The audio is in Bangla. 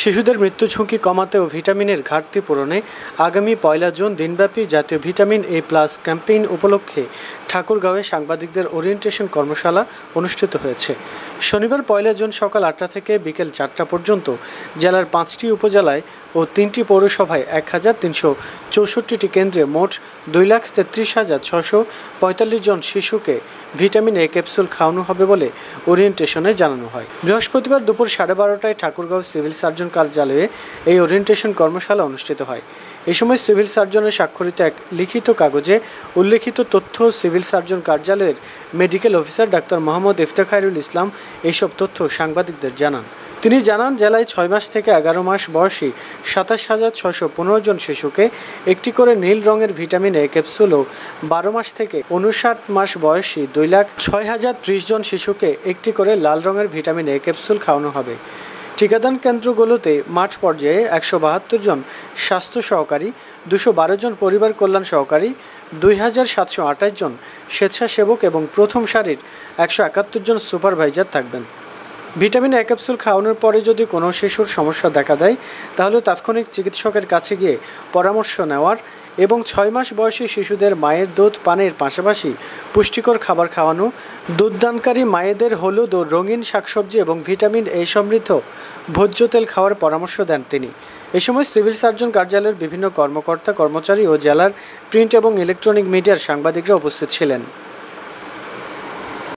শিশুদের মৃত্যু ঝুঁকি কমাতে ও ভিটামিনের ঘাটতি পূরণে আগামী ১ জুন দিনব্যাপী জাতীয় ভিটামিন এ প্লাস ক্যাম্পেইন উপলক্ষে ঠাকুরগাঁওয়ে সাংবাদিকদের ওরিয়েন্টেশন কর্মশালা অনুষ্ঠিত হয়েছে। শনিবার ১ জুন সকাল ৮টা থেকে বিকেল ৪টা পর্যন্ত জেলার ৫টি উপজেলায় ও ৩টি পৌরসভায় ১,৩৬৪টি কেন্দ্রে মোট ২,৩৩,৬৪৫ জন শিশুকে ভিটামিন এ ক্যাপসুল খাওয়ানো হবে বলে ওরিয়েন্টেশনে জানানো হয়। বৃহস্পতিবার দুপুর 12:30টায় ঠাকুরগাঁও সিভিল সার্জন কার্যালয়ে এই ওরিয়েন্টেশন কর্মশালা অনুষ্ঠিত হয়। এই সময় সিভিল সার্জনের স্বাক্ষরিত এক লিখিত কাগজে উল্লেখিত তথ্য সিভিল সার্জন কার্যালয়ের medical officer doctor Mohammad Iftekharul Islam এইসব তথ্য সাংবাদিকদের জানান। তিনি জানান, জেলায় 6 মাস থেকে 11 মাস বয়সী ২৭,৬১৫ জন শিশুকে একটি করে নীল রঙের ভিটামিন এ ক্যাপসুল ও 12 মাস থেকে 59 মাস বয়সী 2,06,030 জন শিশুকে একটি করে লাল রঙের ভিটামিন এ ক্যাপসুল খাওয়ানো হবে। টিকাদান কেন্দ্রগুলোতে মাঠ পর্যায়ে ১৭২ জন স্বাস্থ্য সহকারী, ২১২ জন পরিবার কল্যাণ সহকারী, ২,৭২৮ জন স্বেচ্ছাসেবক এবং প্রথম সারির ১৭১ জন সুপারভাইজার থাকবেন। ভিটামিন এ ক্যাপসুল খাওয়ানোর পরে যদি কোনো শিশুর সমস্যা দেখা দেয় তাহলে তাৎক্ষণিক চিকিৎসকের কাছে গিয়ে পরামর্শ নেওয়ার এবং 6 মাস বয়সী শিশুদের মায়ের দুধ পানের পাশাপাশি পুষ্টিকর খাবার খাওয়ানো, দুধদানকারী মায়েদের হলুদ ও রঙিন শাকসবজি এবং ভিটামিন এ সমৃদ্ধ ভোজ্য তেল খাওয়ার পরামর্শ দেন তিনি। এ সময় সিভিল সার্জন কার্যালয়ের বিভিন্ন কর্মকর্তা কর্মচারী ও জেলার প্রিন্ট এবং ইলেকট্রনিক মিডিয়ার সাংবাদিকরা উপস্থিত ছিলেন।